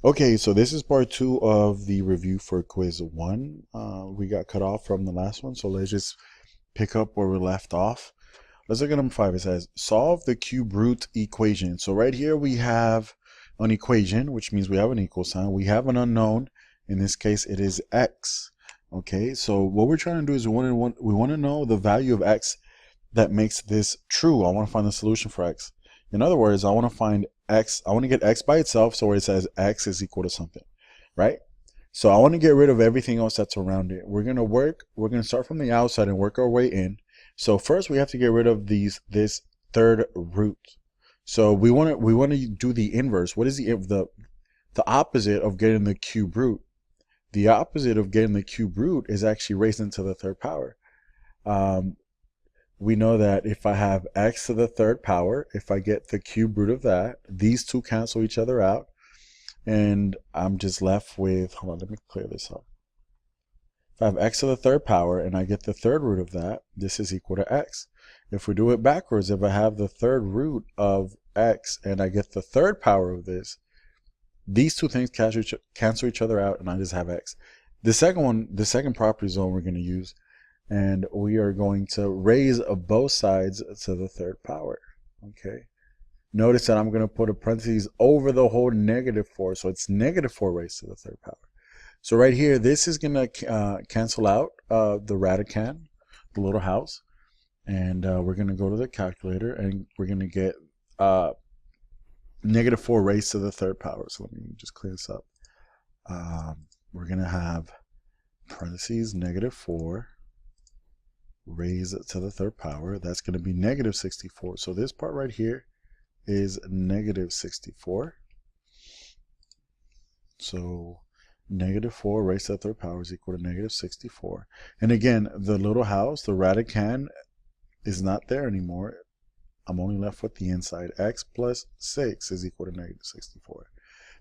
Okay, so this is part two of the review for quiz one. We got cut off from the last one, so let's just pick up where we left off. Let's look at number five. It says solve the cube root equation. So right here we have an equation, which means we have an equal sign. We have an unknown. In this case, it is x. Okay, so what we're trying to do is we want to know the value of x that makes this true. I want to find the solution for x. In other words, I want to find x. I want to get x by itself, so where it says x is equal to something, right? So I want to get rid of everything else that's around it. We're going to start from the outside and work our way in. So first we have to get rid of this third root. So we want to do the inverse. What is the opposite of getting the cube root? The opposite of getting the cube root is actually raised into the third power. We know that if I have x to the third power, if I get the cube root of that, these two cancel each other out. And I'm just left with, hold on, let me clear this up. If I have x to the third power and I get the third root of that, this is equal to x. If we do it backwards, if I have the third root of x and I get the third power of this, these two things cancel each other out and I just have x. The second property zone we're going to use, and we are going to raise both sides to the third power. Okay. Notice that I'm going to put a parentheses over the whole -4. So it's -4 raised to the third power. So right here, this is going to cancel out the radicand, the little house. And we're going to go to the calculator and we're going to get -4 raised to the third power. So let me just clear this up. We're going to have parentheses -4 raised to the third power. That's going to be -64. So this part right here is -64. So -4 raised to the third power is equal to -64. And again, the little house, the radicand, is not there anymore. I'm only left with the inside. X plus 6 is equal to -64.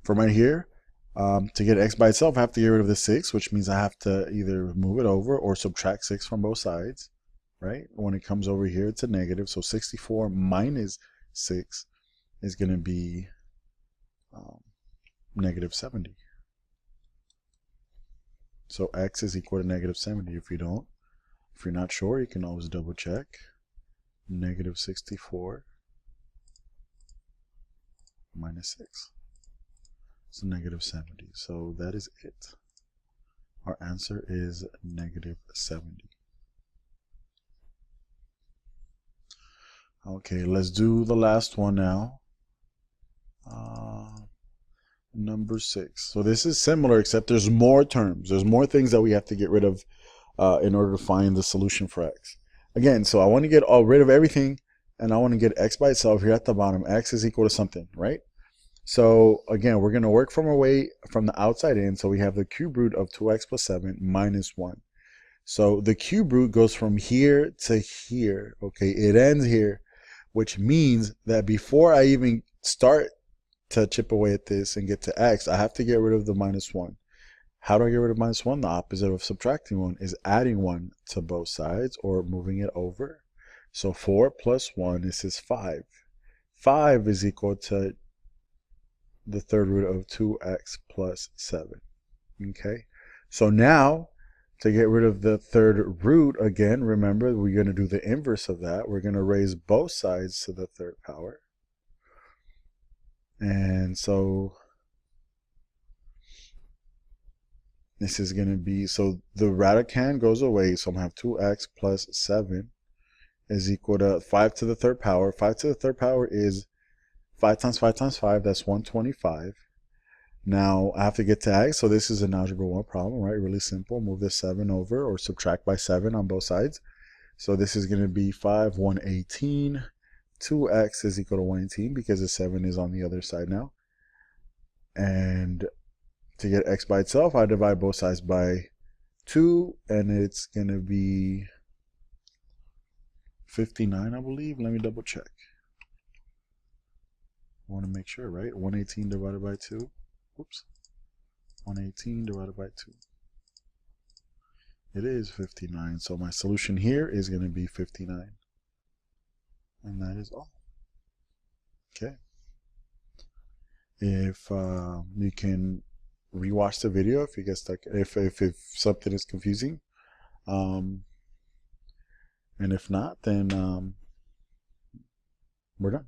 From right here, to get x by itself, I have to get rid of the 6, which means I have to either move it over or subtract 6 from both sides, right? When it comes over here, it's a negative. So 64 minus 6 is going to be -70. So x is equal to -70. If you're not sure, you can always double check. -64 minus 6. So -70. So that is it. Our answer is -70. Okay, let's do the last one now. Number 6. So this is similar, except there's more terms. There's more things that we have to get rid of in order to find the solution for x. Again, so I want to get rid of everything, and I want to get x by itself here at the bottom. X is equal to something, right? So again, we're going to work from our way from the outside in. So we have the cube root of 2x plus 7 minus 1. So the cube root goes from here to here. Okay, it ends here, which means that before I even start to chip away at this and get to x, I have to get rid of the -1. How do I get rid of -1? The opposite of subtracting 1 is adding 1 to both sides or moving it over. So 4 plus 1, this is 5. 5 is equal to the third root of 2x plus 7. Okay, so now to get rid of the third root, again, remember, we're going to do the inverse of that. We're going to raise both sides to the third power. And so this is going to be, so the radicand goes away. So I'm going to have 2x plus 7 is equal to 5 to the third power. 5 to the third power is 5 times 5 times 5. That's 125. Now I have to get to x. So this is an algebra 1 problem, right? Really simple. Move this 7 over or subtract by 7 on both sides. So this is going to be 5, 118. 2x is equal to 118 because the 7 is on the other side now. And to get x by itself, I divide both sides by 2, and it's going to be 59, I believe. Let me double check. I want to make sure, right? 118 divided by 2. Oops. 118 divided by 2. It is 59. So my solution here is going to be 59. And that is all. Okay. if you can rewatch the video if you get stuck, if something is confusing, and if not, then we're done.